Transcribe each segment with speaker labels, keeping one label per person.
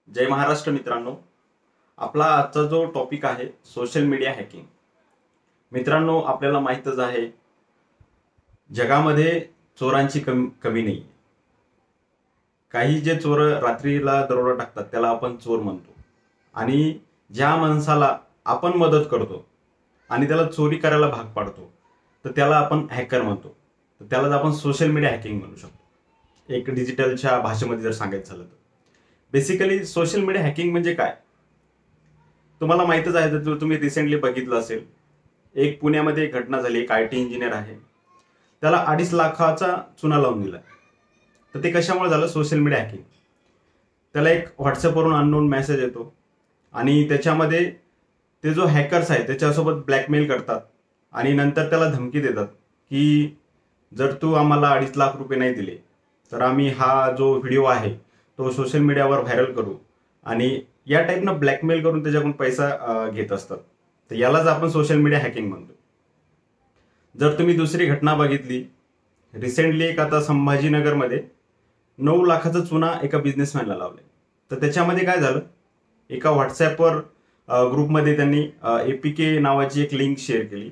Speaker 1: जय महाराष्ट्र मित्रांनो. आपला आजचा जो टॉपिक आहे सोशल मीडिया हॅकिंग. मित्रांनो, आपल्याला माहीतच आहे जगामध्ये चोरांची कमी नाही. काही जे चोर रात्रीला दरोडा टाकतात त्याला आपण चोर म्हणतो, आणि ज्या माणसाला आपण मदत करतो आणि त्याला चोरी करायला भाग पाडतो तर त्याला आपण हॅकर म्हणतो. तर त्यालाच आपण सोशल मीडिया हॅकिंग म्हणू शकतो, एक डिजिटलच्या भाषेमध्ये जर सांगायचं झालं तर. बेसिकली सोशल मीडिया हॅकिंग म्हणजे काय तुम्हाला माहितच आहे. जर तुम्ही रिसेंटली बघितलं असेल, एक पुण्यामध्ये एक घटना झाली. एक IT इंजिनियर आहे, त्याला 2.5 लाखाचा चुना लावून दिला. तर ते कशामुळे झालं? Social media hacking. त्याला एक व्हॉट्सअपवरून अननोन मेसेज येतो आणि त्याच्यामध्ये ते जो हॅकर्स आहे त्याच्यासोबत ब्लॅकमेल करतात आणि नंतर त्याला धमकी देतात की जर तू आम्हाला 2.5 लाख रुपये नाही दिले तर आम्ही हा जो व्हिडिओ आहे तो सोशल मीडियावर व्हायरल करू, आणि या टाईपनं ब्लॅकमेल करून त्याच्याकडून पैसा घेत असतात. तर यालाच आपण सोशल मीडिया हॅकिंग म्हणतो. जर तुम्ही दुसरी घटना बघितली, रिसेंटली एक आता संभाजीनगरमध्ये 9 लाखाचा चुना एका बिझनेसमॅनला लावले. तर त्याच्यामध्ये काय झालं, एका व्हॉट्सॲपवर ग्रुपमध्ये त्यांनी APK नावाची एक लिंक शेअर केली,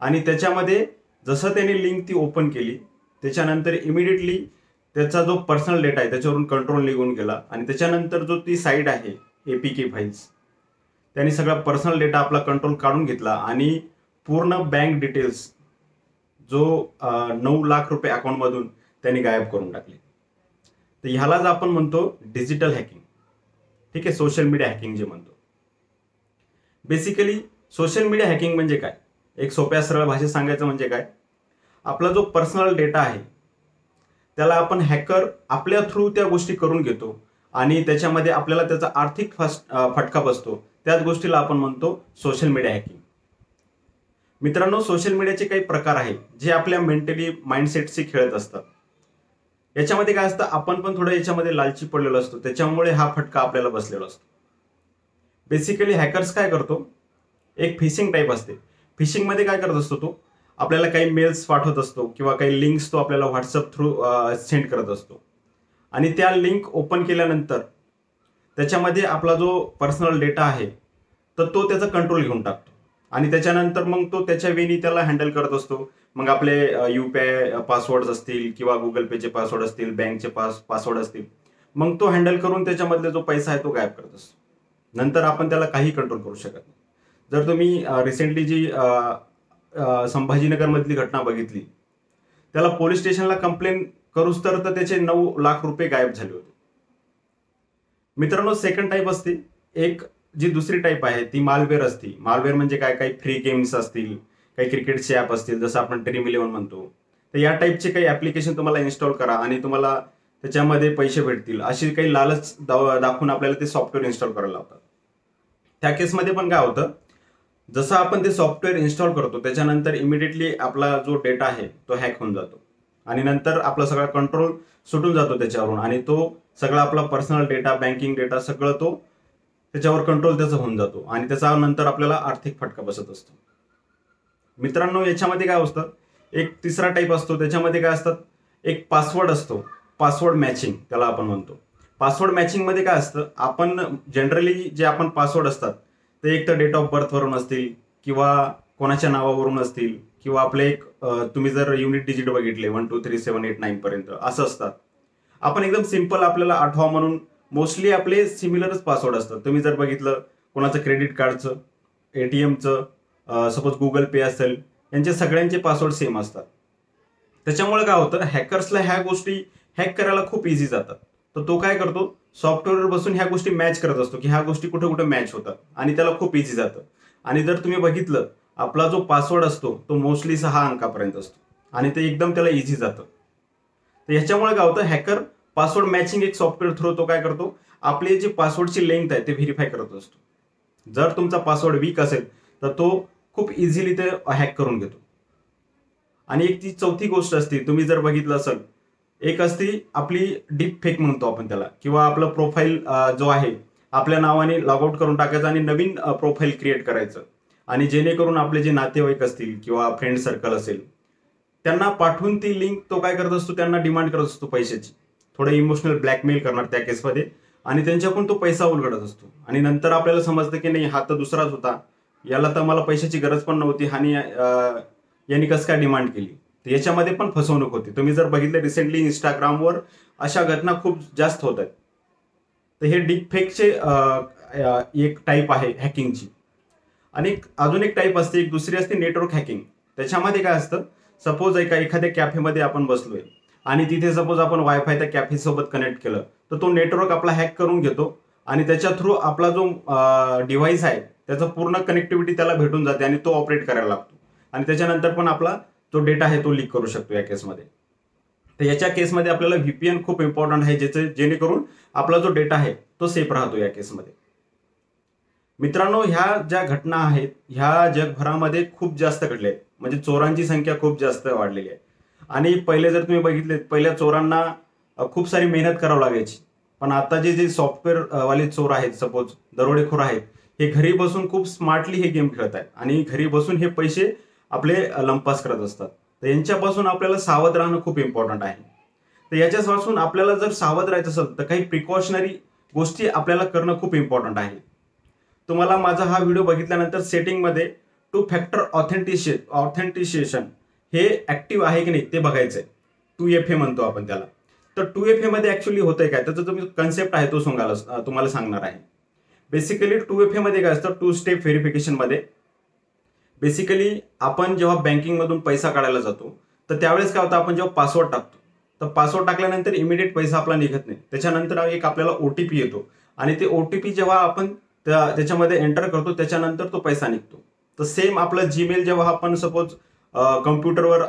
Speaker 1: आणि त्याच्यामध्ये जसं त्यांनी लिंक ती ओपन केली त्याच्यानंतर इमिडिएटली त्याचा जो पर्सनल डेटा आहे त्याच्यावरून कंट्रोल निघून गेला, आणि त्याच्यानंतर जो ती साईट आहे APK फाईल्स, त्यांनी सगळा पर्सनल डेटा आपला कंट्रोल काढून घेतला आणि पूर्ण बँक डिटेल्स जो 9 लाख रुपये अकाउंटमधून त्यांनी गायब करून टाकले. तर ह्यालाच आपण म्हणतो डिजिटल हॅकिंग. ठीक आहे, सोशल मीडिया हॅकिंग जे म्हणतो. बेसिकली सोशल मीडिया हॅकिंग म्हणजे काय, एक सोप्या सरळ भाषेत सांगायचं म्हणजे काय, आपला जो पर्सनल डेटा आहे त्याला आपण हॅकर आपल्या थ्रू त्या गोष्टी करून घेतो आणि त्याच्यामध्ये आपल्याला त्याचा आर्थिक फटका बसतो. त्याच गोष्टीला आपण म्हणतो सोशल मीडिया हॅकिंग. मित्रांनो, सोशल मीडियाचे काही प्रकार आहेत जे आपल्या मेंटली माइंडसेटशी खेळत असतात. याच्यामध्ये काय असतं, आपण पण थोडं याच्यामध्ये लालची पडलेलो असतो, त्याच्यामुळे हा फटका आपल्याला बसलेला असतो. बेसिकली हॅकर्स काय करतो, एक फिशिंग टाईप असते. फिशिंगमध्ये काय करत असतो, तो आपल्याला काही मेल्स पाठवत असतो किंवा काही लिंक्स तो आपल्याला व्हॉट्सअप थ्रू सेंड करत असतो, आणि त्या लिंक ओपन केल्यानंतर त्याच्यामध्ये आपला जो पर्सनल डेटा आहे तर तो त्याचा कंट्रोल घेऊन टाकतो, आणि त्याच्यानंतर मग तो त्याच्या वेनी त्याला हँडल करत असतो. मग आपले UPI पासवर्ड असतील किंवा गुगल पेचे पासवर्ड असतील, बँकचे पासवर्ड असतील, मग तो हँडल करून त्याच्यामधले जो पैसा आहे तो गायब करत असतो. नंतर आपण त्याला काही कंट्रोल करू शकत नाही. जर तुम्ही रिसेंटली जी संभाजीनगरमधली घटना बघितली, त्याला पोलीस स्टेशनला कंप्लेंट करूच तर त्याचे 9 लाख रुपये गायब झाले होते. मित्रांनो, सेकंड टाईप असते, एक जी दुसरी टाईप आहे ती मालवेअर असते. मालवेअर म्हणजे काय, काही फ्री गेम्स असतील, काही क्रिकेटचे ॲप असतील, जसं आपण ड्रीम11 म्हणतो. तर या टाईपचे काही ॲप्लिकेशन तुम्हाला इन्स्टॉल करा आणि तुम्हाला त्याच्यामध्ये पैसे भेटतील अशी काही लालच दाखवून आपल्याला ते सॉफ्टवेअर इन्स्टॉल करायला लावतात. त्या केसमध्ये पण काय होतं, जसं आपण ते सॉफ्टवेअर इन्स्टॉल करतो त्याच्यानंतर इमिडिएटली आपला जो डेटा आहे तो हॅक होऊन जातो, आणि नंतर आपला सगळा कंट्रोल सुटून जातो त्याच्यावरून, आणि तो सगळा आपला पर्सनल डेटा, बँकिंग डेटा सगळं तो त्याच्यावर कंट्रोल त्याचा होऊन जातो, आणि त्याचा नंतर आपल्याला आर्थिक फटका बसत असतो. मित्रांनो, याच्यामध्ये काय असतं, एक तिसरा टाईप असतो. त्याच्यामध्ये काय असतात, एक पासवर्ड असतो, पासवर्ड मॅचिंग त्याला आपण म्हणतो. पासवर्ड मॅचिंग मध्ये काय असतं, आपण जनरली जे आपण पासवर्ड असतात ते एक तर डेट ऑफ बर्थवरून असतील किंवा कोणाच्या नावावरून असतील, किंवा आपले एक तुम्ही जर युनिट डिजिट बघितले 1 2 3 7 8 9 पर्यंत असं असतात. आपण एकदम सिंपल आपल्याला आठवा म्हणून मोस्टली आपले सिमिलरच पासवर्ड असतात. तुम्ही जर बघितलं कोणाचं क्रेडिट कार्डचं, ATMचं, सपोज गुगल पे असेल, यांचे सगळ्यांचे पासवर्ड सेम असतात. त्याच्यामुळे काय होतं, हॅकर्सला ह्या गोष्टी हॅक करायला खूप इझी जातात. तर तो काय करतो, सॉफ्टवेअरवर बसून ह्या गोष्टी मॅच करत असतो की ह्या गोष्टी कुठे कुठे मॅच होतात, आणि त्याला खूप इझी जातं. आणि जर तुम्ही बघितलं, आपला जो पासवर्ड असतो तो मोस्टली 6 अंकापर्यंत असतो, आणि ते एकदम त्याला इझी जातं. तर ह्याच्यामुळे काय होतं, हॅकर पासवर्ड मॅचिंग एक सॉफ्टवेअर थ्रू तो काय करतो, आपले जे पासवर्डची लेंथ आहे ते व्हेरीफाय करत असतो. जर तुमचा पासवर्ड वीक असेल तर तो खूप इझिली ते हॅक करून घेतो. आणि एक ती चौथी गोष्ट असते, तुम्ही जर बघितलं असेल, एक असती आपली डीप फेक म्हणतो आपण त्याला, किंवा आपलं प्रोफाईल जो आहे आपल्या नावाने लॉग आउट करून टाकायचं आणि नवीन प्रोफाईल क्रिएट करायचं, आणि जेणेकरून आपले जे नातेवाईक असतील किंवा फ्रेंड सर्कल असेल त्यांना पाठवून ती लिंक तो काय करत असतो, त्यांना डिमांड करत असतो पैशाची, थोडं इमोशनल ब्लॅकमेल करणार त्या केसमध्ये, आणि त्यांच्याकडून तो पैसा उलगडत असतो आणि नंतर आपल्याला समजतं की नाही, हा तर दुसराच होता, याला तर मला पैशाची गरज पण नव्हती आणि यांनी कसं काय डिमांड केली. तर याच्यामध्ये पण फसवणूक होती. तुम्ही जर बघितलं रिसेंटली इंस्टाग्रामवर अशा घटना खूप जास्त होत आहेत. तर हे डीप फेकचे एक टाईप आहे हॅकिंगची. आणि अजून एक टाईप असते, एक दुसरी असते नेटवर्क हॅकिंग. त्याच्यामध्ये काय असतं, सपोज एखाद्या कॅफेमध्ये आपण बसलोय आणि तिथे सपोज आपण वायफाय त्या कॅफे सोबत कनेक्ट केलं, तर तो नेटवर्क आपला हॅक करून घेतो आणि त्याच्या थ्रू आपला जो डिव्हाइस आहे त्याचं पूर्ण कनेक्टिव्हिटी त्याला भेटून जाते आणि तो ऑपरेट करायला लागतो आणि त्याच्यानंतर पण आपला जो डेटा आहे तो लीक करू शकतो या केसमध्ये. तर याच्या केसमध्ये आपल्याला व्हीपीएन खूप इम्पॉर्टंट आहे, जेणेकरून आपला जो डेटा आहे तो सेफ राहतो या केसमध्ये. मित्रांनो, ह्या ज्या घटना आहेत ह्या जगभरामध्ये खूप जास्त घडल्या आहेत. म्हणजे चोरांची संख्या खूप जास्त वाढलेली आहे. आणि पहिले जर तुम्ही बघितले, पहिल्या चोरांना खूप सारी मेहनत करावी लागायची. पण आता जे सॉफ्टवेअर वाले चोर आहेत, सपोज दरोडेखोर आहेत, हे घरी बसून खूप स्मार्टली हे गेम खेळत आहेत आणि घरी बसून हे पैसे आपले लंपास करत असतात. तर यांच्यापासून आपल्याला सावध राहणं खूप इम्पॉर्टंट आहे. तर याच्यापासून आपल्याला जर सावध राहायचं असेल तर काही प्रिकॉशनरी गोष्टी आपल्याला करणं खूप इम्पॉर्टंट आहे. तुम्हाला माझा हा व्हिडिओ बघितल्यानंतर सेटिंगमध्ये 2 फॅक्टर ऑथेंटिशिएशन हे ऍक्टिव्ह आहे की नाही ते बघायचंय. 2FA म्हणतो आपण त्याला. तर 2FA मध्ये ऍक्च्युअली होतंय काय, त्याचा जो कन्सेप्ट आहे तो तुम्हाला सांगणार आहे. बेसिकली 2FA मध्ये काय असतं, 2 स्टेप व्हेरिफिकेशन मध्ये बेसिकली आपण जेव्हा बँकिंग मधून पैसा काढायला जातो तर त्यावेळेस काय होतं, आपण जेव्हा पासवर्ड टाकतो तर पासवर्ड टाकल्यानंतर इमिडिएट पैसा आपला निघत नाही. त्याच्यानंतर एक आपल्याला ओटीपी येतो आणि ते ओटीपी जेव्हा आपण त्याच्यामध्ये एंटर करतो त्याच्यानंतर तो पैसा निघतो. तर सेम आपलं जीमेल जेव्हा आपण सपोज कम्प्युटरवर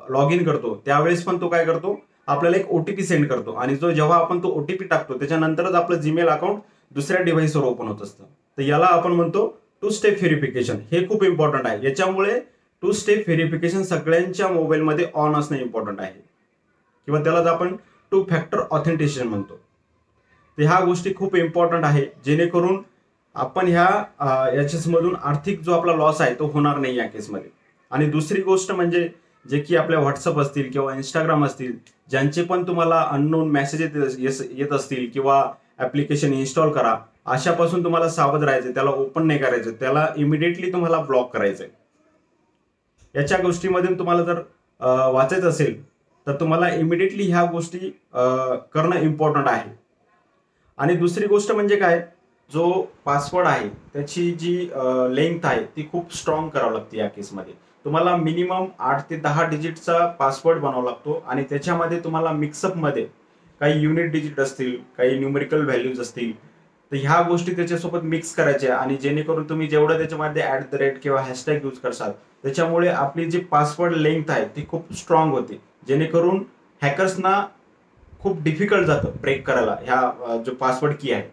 Speaker 1: लॉग इन करतो त्यावेळेस पण तो काय करतो, आपल्याला एक ओटीपी सेंड करतो आणि जेव्हा आपण तो ओटीपी टाकतो त्याच्यानंतरच आपलं जीमेल अकाउंट दुसऱ्या डिव्हाइसवर ओपन होत असतं. तर याला आपण म्हणतो 2 स्टेप व्हेरिफिकेशन. हे खूप इम्पॉर्टंट आहे. याच्यामुळे 2 स्टेप व्हेरिफिकेशन सगळ्यांच्या मोबाईलमध्ये ऑन असणं इम्पॉर्टंट आहे किंवा त्यालाच आपण 2 फॅक्टर ऑथेंटिशिएशन म्हणतो. तर ह्या गोष्टी खूप इम्पॉर्टंट आहे, जेणेकरून आपण याच्यामधून आर्थिक जो आपला लॉस आहे तो होणार नाही या केसमध्ये. आणि दुसरी गोष्ट म्हणजे जे की आपल्या व्हॉट्सअप असतील किंवा इंस्टाग्राम असतील, ज्यांचे पण तुम्हाला अननोन मेसेज येत असतील किंवा ऍप्लिकेशन इन्स्टॉल करा, अशापासून तुम्हाला सावध राहायचं. त्याला ओपन नाही करायचं, त्याला इमिडिएटली तुम्हाला ब्लॉक करायचंय. याच्या गोष्टीमधून तुम्हाला जर वाचायचं असेल तर तुम्हाला इमिडिएटली ह्या गोष्टी करणं इम्पॉर्टंट आहे. आणि दुसरी गोष्ट म्हणजे काय, जो पासवर्ड आहे त्याची जी लेंथ आहे ती खूप स्ट्रॉंग करावं लागते या केसमध्ये. तुम्हाला मिनिमम 8 ते 10 डिजिटचा पासवर्ड बनावा लागतो आणि त्याच्यामध्ये तुम्हाला मिक्सअपमध्ये काही युनिट डिजिट असतील, काही न्यूमेरिकल व्हॅल्यूज असतील, तर ह्या गोष्टी त्याच्यासोबत मिक्स करायच्या आणि जेणेकरून तुम्ही जेवढं त्याच्यामध्ये @ किंवा हॅशटॅग यूज करसाल त्याच्यामुळे आपली जी पासवर्ड लेंथ आहे ती खूप स्ट्रॉंग होते, जेणेकरून हॅकर्सना खूप डिफिकल्ट जातं ब्रेक करायला ह्या जो पासवर्ड की आहे.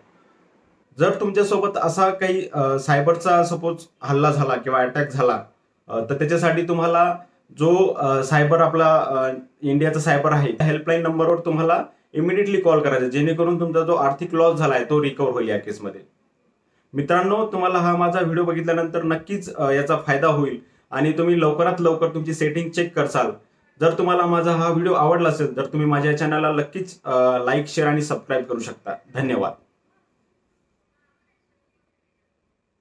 Speaker 1: जर तुमच्यासोबत असा काही सायबरचा सपोज हल्ला झाला किंवा अटॅक झाला तर त्याच्यासाठी तुम्हाला जो सायबर आपला इंडियाचा सायबर आहे त्या हेल्पलाईन नंबरवर तुम्हाला इमिडिएटली कॉल करायचा, जेणेकरून तुमचा जो आर्थिक लॉस झाला आहे तो रिकव्हर होईल या केसमध्ये. मित्रांनो, तुम्हाला हा माझा व्हिडिओ बघितल्यानंतर नक्कीच याचा फायदा होईल आणि तुम्ही लवकरात लवकर तुमची सेटिंग चेक करसाल. जर तुम्हाला माझा हा व्हिडिओ आवडला असेल तर तुम्ही माझ्या चॅनलला नक्कीच लाईक, शेअर आणि सबस्क्राईब करू शकता. धन्यवाद.